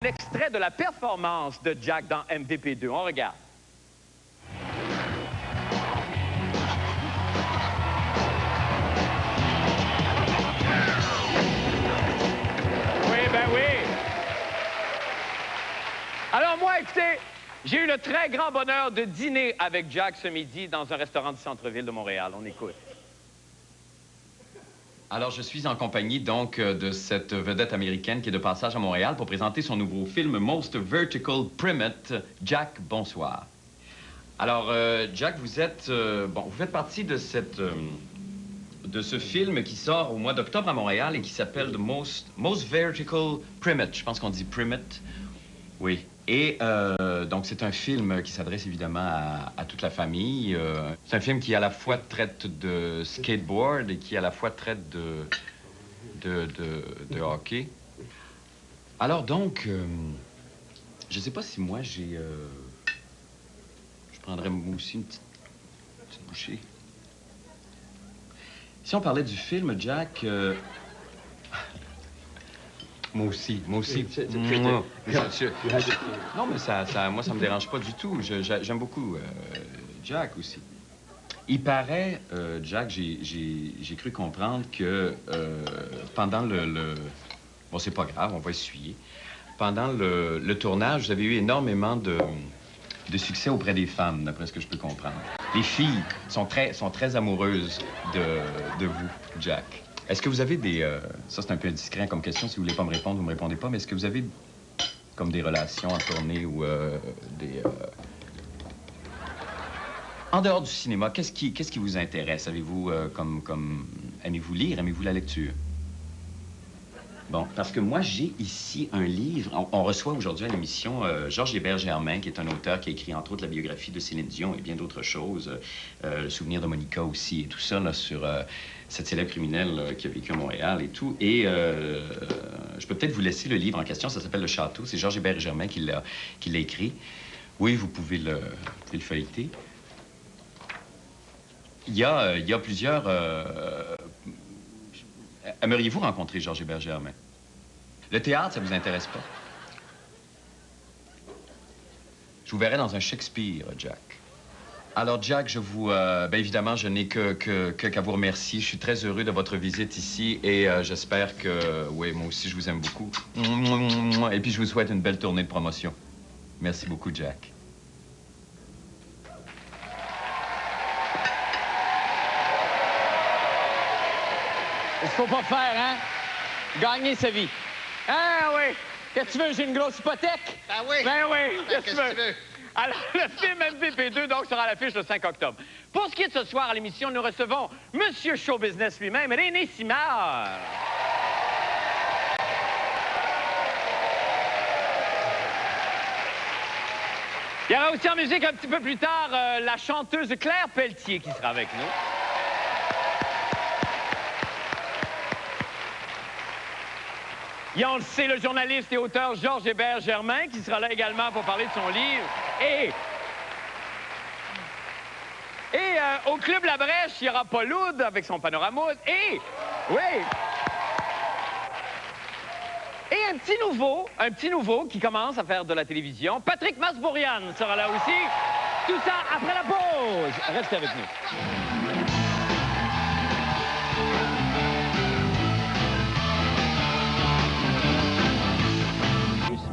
L'extrait de la performance de Jack dans MVP2. On regarde. Oui, ben oui. Alors moi, écoutez, j'ai eu le très grand bonheur de dîner avec Jack ce midi dans un restaurant du centre-ville de Montréal. On écoute. Alors, je suis en compagnie, donc, de cette vedette américaine qui est de passage à Montréal pour présenter son nouveau film Most Vertical Primate. Jack, bonsoir. Alors, Jack, vous êtes... vous faites partie de de ce film qui sort au mois d'octobre à Montréal et qui s'appelle The Most Vertical Primate. Je pense qu'on dit primate. Oui. Et donc, c'est un film qui s'adresse évidemment à toute la famille. C'est un film qui à la fois traite de skateboard et qui à la fois traite de hockey. Alors donc, je sais pas si moi j'ai... je prendrais moi aussi une petite bouchée. Si on parlait du film, Jack... Moi aussi. Non, mais moi, ça me dérange pas du tout. J'aime beaucoup Jack aussi. Il paraît, Jack, j'ai cru comprendre que pendant Bon, c'est pas grave, on va essuyer. Pendant le tournage, vous avez eu énormément de succès auprès des femmes, d'après ce que je peux comprendre. Les filles sont très amoureuses de vous, Jack. Est-ce que vous avez des... ça, c'est un peu indiscret comme question. Si vous voulez pas me répondre, vous me répondez pas. Mais est-ce que vous avez comme des relations en tournée ou des... En dehors du cinéma, qu'est-ce qui vous intéresse? Avez-vous aimez-vous lire? Aimez-vous la lecture? Bon, parce que moi, j'ai ici un livre. On reçoit aujourd'hui à l'émission Georges Hébert-Germain, qui est un auteur qui a écrit, entre autres, la biographie de Céline Dion et bien d'autres choses. Le souvenir de Monica aussi, et tout ça, là, sur cette célèbre criminelle qui a vécu à Montréal et tout. Et je peux peut-être vous laisser le livre en question. Ça s'appelle Le Château. C'est Georges Hébert-Germain qui l'a écrit. Oui, vous pouvez le feuilleter. Il y a plusieurs... Aimeriez-vous rencontrer Georges Hébert-Germain? Le théâtre, ça vous intéresse pas? Je vous verrai dans un Shakespeare, Jack. Alors, Jack, je vous... évidemment, je n'ai qu'à vous remercier. Je suis très heureux de votre visite ici et j'espère que... Oui, moi aussi, je vous aime beaucoup. Et puis, je vous souhaite une belle tournée de promotion. Merci beaucoup, Jack. Il faut pas faire, hein? Gagner sa vie. Ah oui! Qu'est-ce que tu veux? J'ai une grosse hypothèque? Ah oui? Ben oui! Qu'est-ce que tu veux? Alors, le film MVP2, donc, sera à l'affiche le 5 octobre. Pour ce qui est de ce soir à l'émission, nous recevons Monsieur Show Business lui-même, René Simard. Il y aura aussi en musique un petit peu plus tard la chanteuse Claire Pelletier qui sera avec nous. Il y a, on le sait, le journaliste et auteur Georges Hébert-Germain qui sera là également pour parler de son livre. Et au Club La Brèche, il y aura Paul Oud avec son panorama. Et, oui, et un petit nouveau qui commence à faire de la télévision. Patrick Masbourian sera là aussi. Tout ça après la pause. Restez avec nous.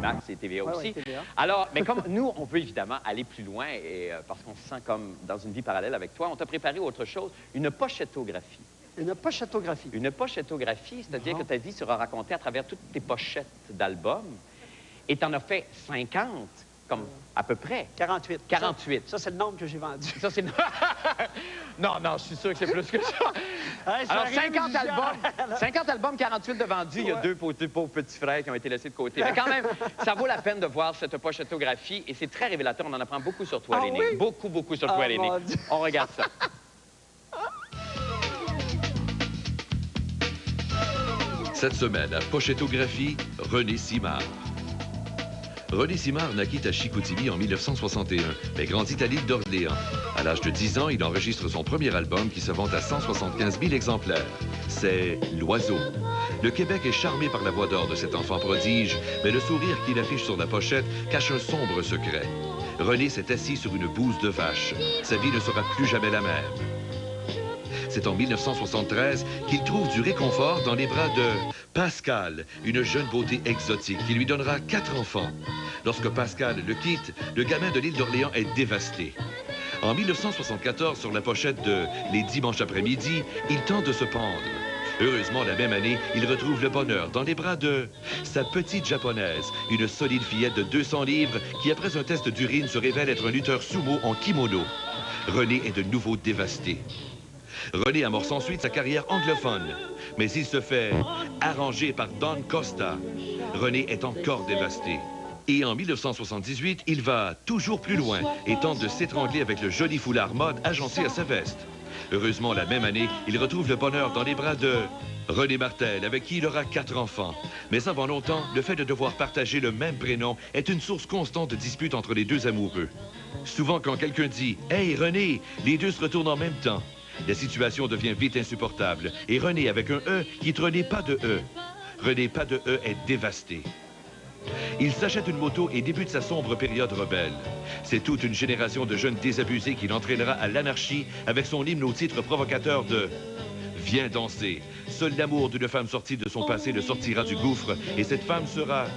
Max et TVA aussi. Ouais, TVA. Alors, mais comme nous, on veut évidemment aller plus loin et parce qu'on se sent comme dans une vie parallèle avec toi, on t'a préparé autre chose, une pochettographie. Une pochettographie? Une pochettographie, c'est-à-dire que ta vie sera racontée à travers toutes tes pochettes d'albums et t'en as fait 50, comme à peu près. 48. 48. Ça, c'est le nombre que j'ai vendu. Ça, c'est... Non, je suis sûr que c'est plus que ça. Ouais, alors, 50 albums, 48 de vendus. Ouais. Il y a deux pauvres petits frères qui ont été laissés de côté. Mais quand même, ça vaut la peine de voir cette pochettographie et c'est très révélateur. On en apprend beaucoup sur toi, René. Oui? Beaucoup sur toi, René. On regarde ça. Cette semaine, à Pochettographie, René Simard. René Simard naquit à Chicoutimi en 1961, mais grandit à l'île d'Orléans. À l'âge de 10 ans, il enregistre son premier album qui se vend à 175 000 exemplaires. C'est L'Oiseau. Le Québec est charmé par la voix d'or de cet enfant prodige, mais le sourire qu'il affiche sur la pochette cache un sombre secret. René s'est assis sur une bouse de vache. Sa vie ne sera plus jamais la même. C'est en 1973 qu'il trouve du réconfort dans les bras de Pascal, une jeune beauté exotique qui lui donnera 4 enfants. Lorsque Pascal le quitte, le gamin de l'île d'Orléans est dévasté. En 1974, sur la pochette de Les dimanches après-midi, il tente de se pendre. Heureusement, la même année, il retrouve le bonheur dans les bras de sa petite japonaise, une solide fillette de 200 livres qui, après un test d'urine, se révèle être un lutteur sumo en kimono. René est de nouveau dévasté. René amorce ensuite sa carrière anglophone, mais il se fait arranger par Don Costa. René est encore dévasté. Et en 1978, il va toujours plus loin et tente de s'étrangler avec le joli foulard mode agencé à sa veste. Heureusement, la même année, il retrouve le bonheur dans les bras de René Martel, avec qui il aura 4 enfants. Mais avant longtemps, le fait de devoir partager le même prénom est une source constante de disputes entre les deux amoureux. Souvent, quand quelqu'un dit « Hey, René », les deux se retournent en même temps. La situation devient vite insupportable et René, avec un E, quitte René pas de E. René pas de E est dévasté. Il s'achète une moto et débute sa sombre période rebelle. C'est toute une génération de jeunes désabusés qui l'entraînera à l'anarchie avec son hymne au titre provocateur de « Viens danser ». Seul l'amour d'une femme sortie de son passé le sortira du gouffre et cette femme sera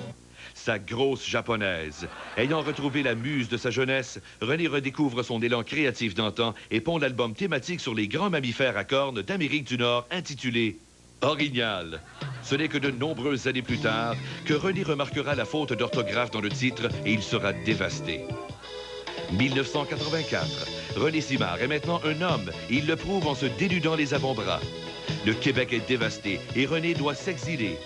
sa grosse japonaise. Ayant retrouvé la muse de sa jeunesse, René redécouvre son élan créatif d'antan et pond l'album thématique sur les grands mammifères à cornes d'Amérique du Nord intitulé Orignal. Ce n'est que de nombreuses années plus tard que René remarquera la faute d'orthographe dans le titre et il sera dévasté. 1984. René Simard est maintenant un homme et il le prouve en se dénudant les avant-bras. Le Québec est dévasté et René doit s'exiler.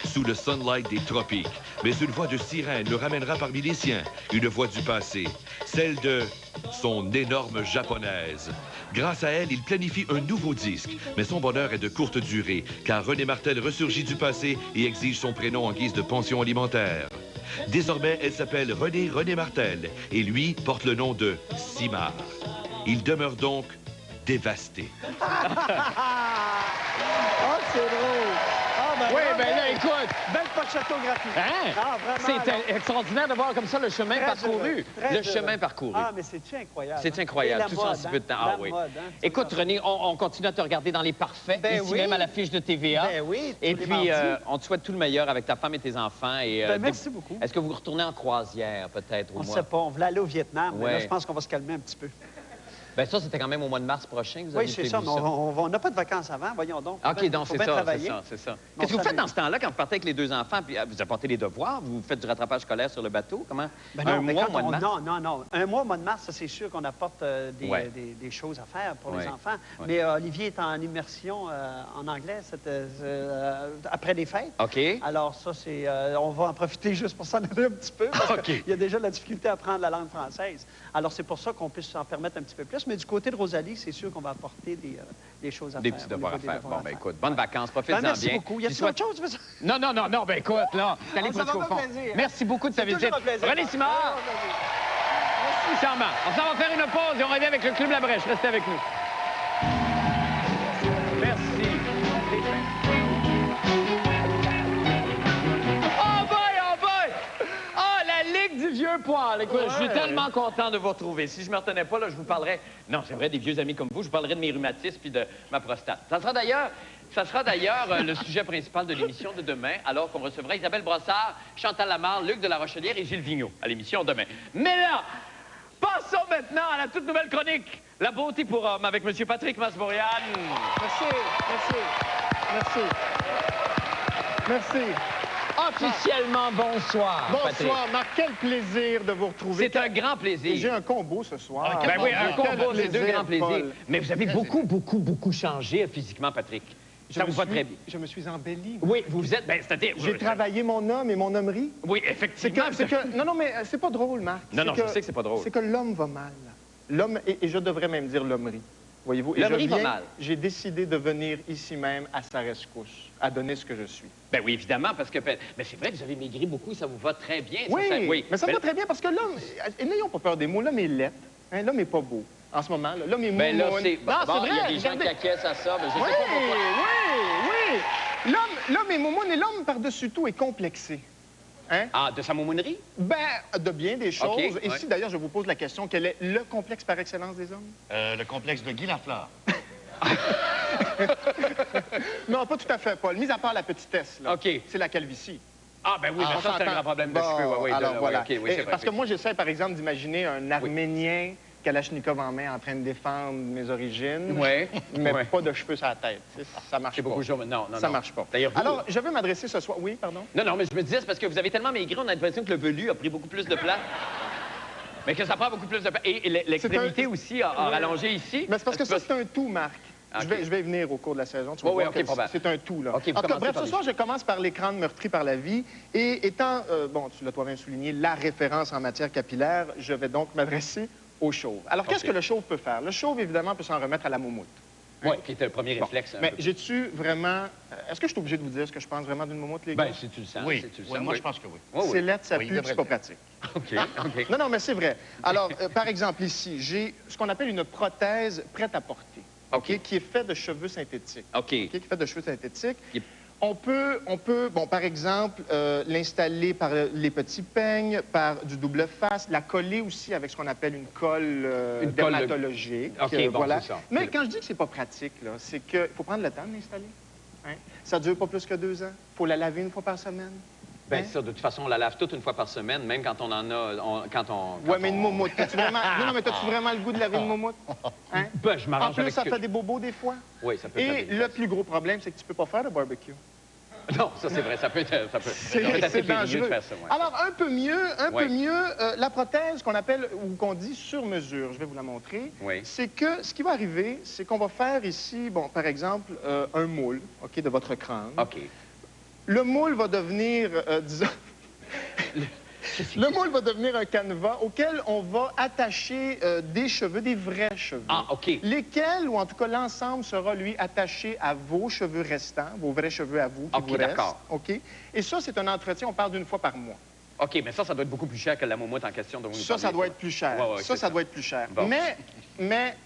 Sous le sunlight des tropiques, mais une voix de sirène le ramènera parmi les siens, une voix du passé, celle de son énorme japonaise. Grâce à elle, il planifie un nouveau disque, mais son bonheur est de courte durée, car René Martel ressurgit du passé et exige son prénom en guise de pension alimentaire. Désormais, elle s'appelle René Martel, et lui porte le nom de Simard. Il demeure donc dévasté. Oh, c'est drôle! Oui, bien là, écoute. Belle pochetographie. Hein? Ah, vraiment. C'est extraordinaire de voir comme ça le chemin parcouru. Le chemin parcouru. Ah, mais c'est-tu incroyable? C'est incroyable, tout ça en si peu de temps. Ah oui. Écoute, René, on continue à te regarder dans les parfaits, ici même à l'affiche de TVA. Ben oui. Et puis, on te souhaite tout le meilleur avec ta femme et tes enfants. Et, merci beaucoup. Est-ce que vous retournez en croisière, peut-être, au mois? On ne sait pas. On voulait aller au Vietnam, mais là, je pense qu'on va se calmer un petit peu. Bien, ça, c'était quand même au mois de mars prochain que vous avez Oui, c'est ça, mais on n'a pas de vacances avant, voyons donc. OK, donc c'est ça, c'est ça. Qu'est-ce que vous faites dans ce ce temps-là quand vous partez avec les 2 enfants? Puis vous apportez les devoirs? Vous faites du rattrapage scolaire sur le bateau? Comment? Ben non, mois, mois de mars? Non. Un mois, mois de mars, ça, c'est sûr qu'on apporte des choses à faire pour les enfants. Ouais. Mais Olivier est en immersion en anglais après les fêtes. OK. Alors ça, c'est... on va en profiter juste pour s'en aller un petit peu. Parce qu'il y a déjà de la difficulté à apprendre la langue française. Alors c'est pour ça qu'on puisse s'en permettre un petit peu plus. Mais du côté de Rosalie, c'est sûr qu'on va apporter des choses à faire. Des petits devoirs à faire. Bon, ben écoute, bonnes vacances, profitez-en bien. Merci beaucoup. Y a autre chose? Non, ben écoute, là, t'es allé presque au fond. Merci beaucoup de ta visite. René Simard. Merci, charmant. On s'en va faire une pause et on revient avec le Club La Brèche. Restez avec nous. Merci. Du vieux poil. Écoute, je suis tellement content de vous retrouver. Si je ne me retenais pas, là, je vous parlerais... Non, c'est vrai, des vieux amis comme vous, je vous parlerais de mes rhumatismes puis de ma prostate. Ça sera d'ailleurs le sujet principal de l'émission de demain, alors qu'on recevra Isabelle Brossard, Chantal Lamarre, Luc de la Rochelière et Gilles Vigneault à l'émission demain. Mais là, passons maintenant à la toute nouvelle chronique, La beauté pour hommes, avec M. Patrick Masbourian. Merci. Officiellement, bonsoir. Bonsoir, Marc. Quel plaisir de vous retrouver. C'est un grand plaisir. J'ai un combo ce soir. Ben oui, un combo, c'est 2 grands plaisirs. Mais vous avez beaucoup changé physiquement, Patrick. Ça vous va très bien. Je me suis embelli. Oui, vous êtes... Ben, c'est-à-dire... J'ai travaillé mon homme et mon hommerie. Oui, effectivement. Non, mais c'est pas drôle, Marc. Non, je sais que c'est pas drôle. C'est que l'homme va mal. L'homme, et je devrais même dire l'hommerie. Voyez-vous? L'hommerie va mal. J'ai décidé de venir ici même à sa rescousse, à donner ce que je suis. Ben oui, évidemment, parce que... Mais c'est vrai que vous avez maigri beaucoup et ça vous va très bien. Oui, mais ça va très bien parce que l'homme... N'ayons pas peur des mots. L'homme est laid. Hein? L'homme est pas beau. En ce moment, l'homme est mou. Ben là, c'est... Non, c'est vrai. Il y a des gens qui acquiescent à ça, mais je sais pas pourquoi. Oui. l'homme est moumoune et l'homme, par-dessus tout, est complexé. Hein? Ah, de sa moumounerie? Ben, de bien des choses. Okay, et si, d'ailleurs, je vous pose la question, quel est le complexe par excellence des hommes? Le complexe de Guy Lafleur. Non, pas tout à fait, Paul. Mis à part la petitesse, là. OK. C'est la calvitie. Ah, ben oui, mais ça, c'est un grand problème de cheveux. Oui, alors, voilà. okay, oui, Parce que moi, j'essaie, par exemple, d'imaginer un Arménien Kalachnikov en main en train de défendre mes origines, mais pas de cheveux sur la tête. Ça marche pas. Non, ça marche pas. Alors, je veux m'adresser ce soir... Oui, pardon? Non, mais je me disais, c'est parce que vous avez tellement maigri, on a l'impression que le velu a pris beaucoup plus de place. Mais que ça prend beaucoup plus de place. Et l'extrémité aussi a rallongé ici. Mais c'est parce que ça, c'est un tout, Marc. Okay. Je vais y venir au cours de la saison. Tu vas voir que c'est un tout, là. Okay, en tout cas, bref, ce soir, je commence par les crânes meurtris par la vie. Et étant, bon, tu l'as toi-même souligné, la référence en matière capillaire, je vais donc m'adresser au chauve. Alors, qu'est-ce que le chauve peut faire? Le chauve, évidemment, peut s'en remettre à la moumoute. Oui, qui était le premier réflexe. Mais j'ai-tu vraiment... Est-ce que je suis obligé de vous dire ce que je pense vraiment d'une moumoute, les gars? Bien, si tu le sens. Oui, si tu le oui, sens, moi, je pense que oui. C'est lettre, ça pue, c'est pas pratique. OK. Non, mais c'est vrai. Alors, par exemple, ici, j'ai ce qu'on appelle une prothèse prête à porter, qui est faite de cheveux synthétiques. Qui est faite de cheveux synthétiques. On peut, bon, par exemple, l'installer par les petits peignes, par du double face, la coller aussi avec ce qu'on appelle une colle dermatologique. Voilà. Mais quand je dis que c'est pas pratique, c'est qu'il faut prendre le temps de l'installer. Hein? Ça dure pas plus que 2 ans. Il faut la laver une fois par semaine. Bien, ça, de toute façon, on la lave toute une fois par semaine, même quand on en a... Oui, mais une moumoute, t'as-tu vraiment... Non, mais t'as-tu vraiment le goût de laver une moumoute? Hein? Ben, je m'arrange. En plus, ça fait des bobos des fois. Oui, ça peut Et le plus gros problème, c'est que tu peux pas faire de barbecue. Non, ça, c'est vrai. Ça peut être assez dangereux de faire ça. Ouais. Alors, un peu mieux, la prothèse qu'on appelle, ou qu'on dit sur mesure, je vais vous la montrer, c'est que ce qui va arriver, c'est qu'on va faire ici, bon, par exemple, un moule, de votre crâne. Le moule va devenir, disons... Le moule va devenir un canevas auquel on va attacher des cheveux, des vrais cheveux. Lesquels, ou en tout cas l'ensemble, sera, lui, attaché à vos cheveux restants, vos vrais cheveux à vous, qui vous restent. Et ça, c'est un entretien, on parle d'une fois par mois. OK, mais ça doit être beaucoup plus cher que la moumoute en question dont vous nous parlez. Ça doit être plus cher. Ça doit être plus cher. Bon. Mais,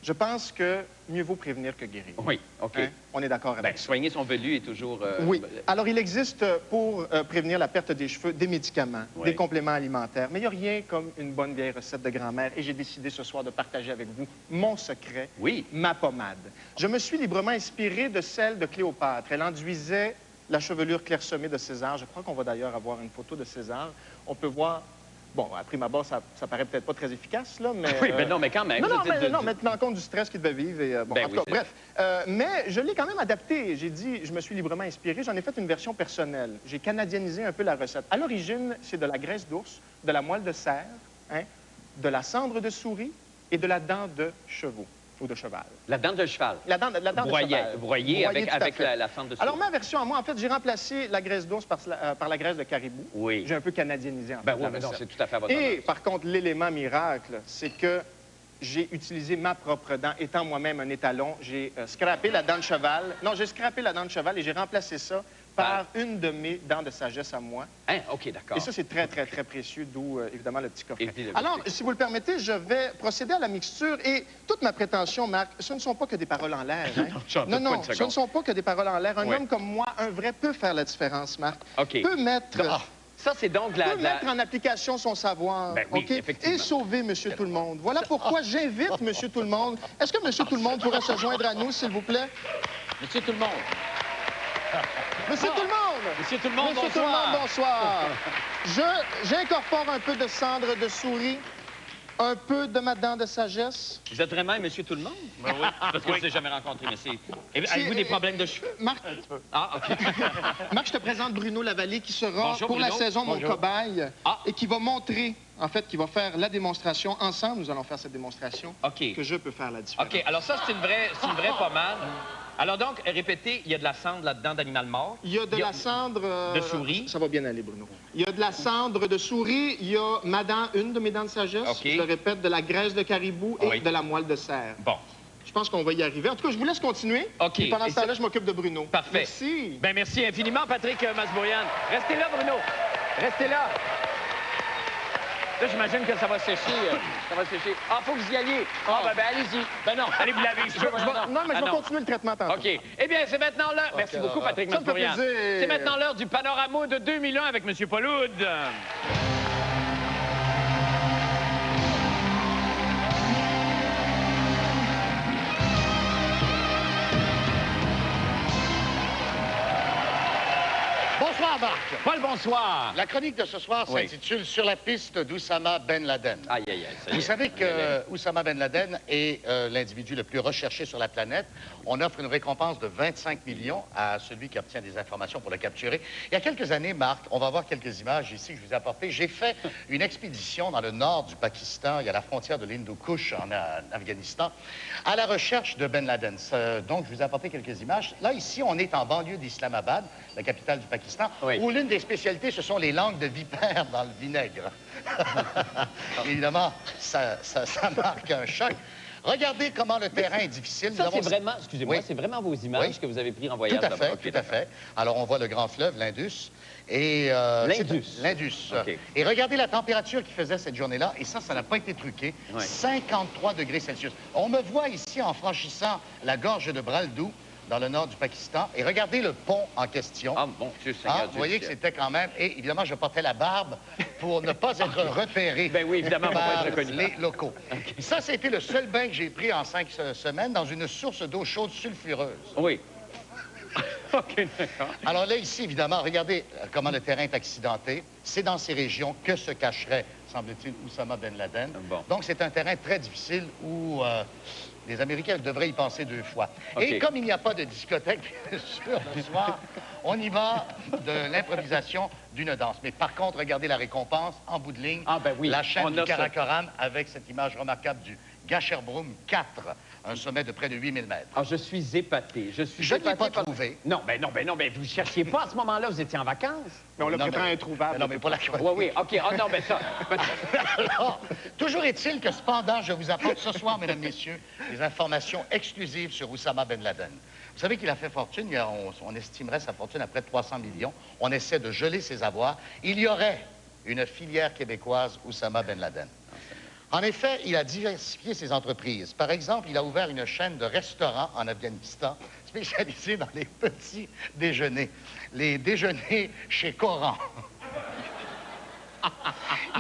je pense que mieux vaut prévenir que guérir. Oui, OK. Hein? On est d'accord avec ça. Soigner son velu est toujours... Oui. Alors, il existe, pour prévenir la perte des cheveux, des médicaments, des compléments alimentaires. Mais il n'y a rien comme une bonne vieille recette de grand-mère. Et j'ai décidé ce soir de partager avec vous mon secret, ma pommade. Je me suis librement inspiré de celle de Cléopâtre. Elle enduisait la chevelure clairsemée de César. Je crois qu'on va d'ailleurs avoir une photo de César. On peut voir... Bon, à prime abord, ça paraît peut-être pas très efficace, là, mais... Oui, mais non, mais quand même. Non, mais tenant compte du stress qu'il devait vivre. Et, bon, en tout cas, bref. Mais je l'ai quand même adapté. J'ai dit, je me suis librement inspiré. J'en ai fait une version personnelle. J'ai canadianisé un peu la recette. À l'origine, c'est de la graisse d'ours, de la moelle de cerf, de la cendre de souris et de la dent de chevaux. Ou de cheval. La dent de cheval. La dent de cheval. Broyée avec la cendre de souris. Alors, ma version à moi, en fait, j'ai remplacé la graisse d'ours par la graisse de caribou. Oui. J'ai un peu canadianisé, en fait, Ben oui, mais non, c'est tout à fait à votre Et, par contre, l'élément miracle, c'est que j'ai utilisé ma propre dent. Étant moi-même un étalon, j'ai scrappé la dent de cheval. Non, j'ai scrappé la dent de cheval et j'ai remplacé ça par une de mes dents de sagesse à moi. Hein? OK, d'accord. Et ça, c'est très, très, très précieux, d'où, évidemment, le petit coffret. Alors, si vous le permettez, je vais procéder à la mixture. Et toute ma prétention, Marc, ce ne sont pas que des paroles en l'air. Hein? Non, ce ne sont pas que des paroles en l'air. Un homme comme moi, un vrai, peut faire la différence, Marc. Peut mettre... Ça, c'est donc peut mettre en application son savoir, et sauver M. Tout-le-Monde. Voilà pourquoi j'invite M. Tout-le-Monde. Est-ce que M. Tout-le-Monde pourrait se joindre à nous, s'il vous plaît? M. Tout-le-Monde. Monsieur Tout-le-Monde! Monsieur Tout-le-Monde, bonsoir! Monsieur Tout-le-Monde, bonsoir! J'incorpore un peu de cendre de souris, un peu de ma dent de sagesse. Vous êtes vraiment Monsieur Tout-le-Monde? Ben oui. Parce que je ne vous ai jamais rencontré, mais c'est... Avez-vous des problèmes de cheveux? Marc... Un petit peu. Ah, OK. Marc, je te présente Bruno Lavallée, qui sera, pour la saison, mon cobaye, et qui va montrer, en fait, qui va faire la démonstration. Ensemble, nous allons faire cette démonstration que je peux faire la différence. OK, alors ça, c'est une vraie pommade. Alors donc, répétez, il y a de la cendre là-dedans d'animal mort. Il y a de la cendre... de souris. Ça va bien aller, Bruno. Il y a de la cendre de souris, il y a une de mes dents de sagesse, je le répète, de la graisse de caribou et de la moelle de cerf. Bon. Je pense qu'on va y arriver. En tout cas, je vous laisse continuer. OK. Et pendant ce temps-là, je m'occupe de Bruno. Parfait. Merci. Bien, merci infiniment, Patrick Masbourian. Restez là, Bruno. Restez là. Là, j'imagine que ça va sécher. Ça va sécher. Ah, faut que vous y alliez. Ah, ben, allez-y. Ben non, allez vous laver. Non, mais je vais continuer le traitement tantôt. OK. Eh bien, c'est maintenant l'heure... Merci beaucoup, Patrick Mascourian. C'est maintenant l'heure du panorama de 2001 avec M. Pauloud. Bonsoir, Marc. Paul, bonsoir. La chronique de ce soir s'intitule « Sur la piste d'Oussama Ben Laden ». Aïe, aïe, aïe. Vous savez que Oussama Ben Laden est l'individu le plus recherché sur la planète. On offre une récompense de 25 millions à celui qui obtient des informations pour le capturer. Il y a quelques années, Marc, on va voir quelques images ici que je vous ai apportées. J'ai fait une expédition dans le nord du Pakistan, il y a la frontière de l'Hindu-Kush en Afghanistan, à la recherche de Ben Laden. Donc, je vous ai apporté quelques images. Là, ici, on est en banlieue d'Islamabad, la capitale du Pakistan, où l'une des spécialités, ce sont les langues de vipère dans le vinaigre. Évidemment, ça marque un choc. Regardez comment le terrain est difficile. Ça, c'est vraiment, excusez-moi, c'est vraiment vos images que vous avez prises en voyage. Tout à fait, tout à fait. Alors, on voit le grand fleuve, l'Indus. Et l'Indus. Okay. Et regardez la température qu'il faisait cette journée-là. Et ça n'a pas été truqué. 53 degrés Celsius. On me voit ici en franchissant la gorge de Braldou, dans le nord du Pakistan. Et regardez le pont en question. Ah, mon Dieu Seigneur. Vous voyez que c'était quand même... Et évidemment, je portais la barbe pour ne pas être repéré ben oui, évidemment, par pas être reconnu. les locaux. Okay. Ça, c'était le seul bain que j'ai pris en 5 semaines dans une source d'eau chaude sulfureuse. Oui. OK, d'accord. Alors là, ici, évidemment, regardez comment le terrain est accidenté. C'est dans ces régions que se cacherait, semble-t-il, Oussama Ben Laden. Bon. Donc, c'est un terrain très difficile où... les Américains devraient y penser 2 fois. Okay. Et comme il n'y a pas de discothèque, bien sûr, le soir, on y va de l'improvisation d'une danse. Mais par contre, regardez la récompense, en bout de ligne, la chaîne du Karakoram avec cette image remarquable du Gasherbrum 4, un sommet de près de 8000 mètres. Ah, je suis épaté. Je ne l'ai pas trouvé. Non, ben vous ne cherchiez pas à ce moment-là, vous étiez en vacances. Mais on l'a préparé introuvable. Non, mais pas la chronique. Oui, OK. Ah non, ben ça... Alors, toujours est-il que cependant, je vous apporte ce soir, mesdames, messieurs, des informations exclusives sur Oussama Ben Laden. Vous savez qu'il a fait fortune, on estimerait sa fortune à près de 300 millions. On essaie de geler ses avoirs. Il y aurait une filière québécoise Oussama Ben Laden. En effet, il a diversifié ses entreprises. Par exemple, il a ouvert une chaîne de restaurants en Afghanistan spécialisée dans les petits déjeuners. Les déjeuners chez Coran.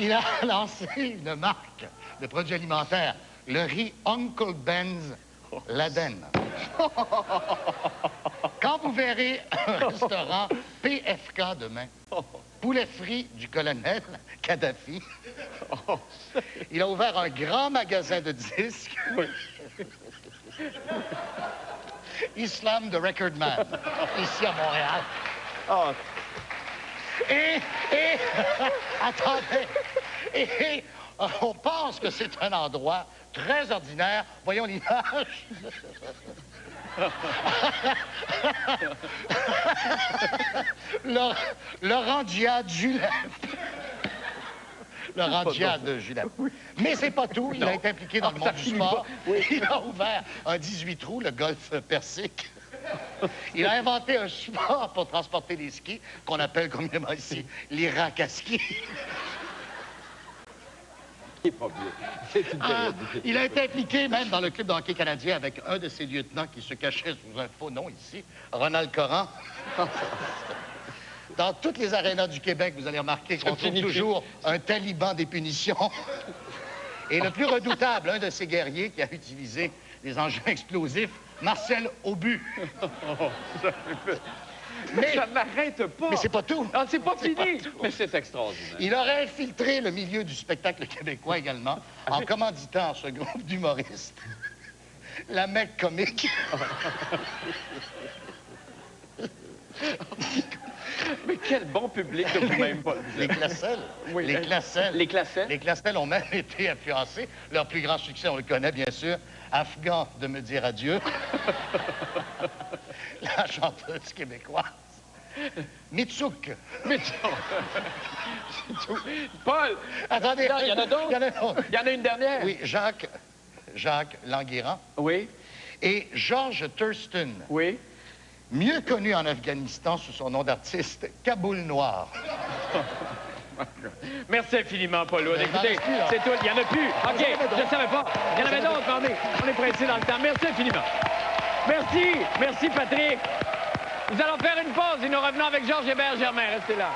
Il a lancé une marque de produits alimentaires, le riz Uncle Ben's Laden. Quand vous verrez un restaurant PFK demain, poulet frit du colonel Kadhafi, il a ouvert un grand magasin de disques. Islam the Record Man, ici à Montréal. Oh. Et attendez, on pense que c'est un endroit très ordinaire. Voyons l'image. Laurent Djihad Julep. Laurent Djihad Julep. Mais c'est pas tout. Il a été impliqué dans le monde du sport. Il a ouvert un 18 trous, le golf persique. Il a inventé un support pour transporter les skis, qu'on appelle communément ici les racks à ski. Il a été impliqué même dans le club de hockey canadien avec un de ses lieutenants qui se cachait sous un faux nom ici, Ronald Coran. Dans toutes les arénas du Québec, vous allez remarquer qu'on trouve toujours un taliban des punitions. Et le plus redoutable, un de ces guerriers qui a utilisé des engins explosifs, Marcel Aubu. Mais ça m'arrête pas. Mais c'est pas tout. Non, c'est pas fini. Mais c'est extraordinaire. Il aurait infiltré le milieu du spectacle québécois également, en commanditant ce groupe d'humoristes, la Mecque comique. Mais quel bon public de vous-même, Paul. Les Classelles. Oui, les Classelles. Les Classelles. Les Classelles ont même été influencés. Leur plus grand succès, on le connaît bien sûr, Afghan de me dire adieu. La chanteuse québécoise. Mitsouk. Paul! Attendez. Il y en a d'autres? Il y en a d'autres. Il y en a une dernière? Oui, Jacques Languéran. Oui. Et George Thurston. Oui. Mieux connu en Afghanistan sous son nom d'artiste, Kaboul Noir. Merci infiniment, Paul Wood. Écoutez, c'est tout. Il n'y en a plus. OK, je ne savais pas. Il y en avait d'autres, on est pressé dans le temps. Merci infiniment. Merci. Merci, Patrick. Nous allons faire une pause et nous revenons avec Georges Hébert-Germain. Restez là.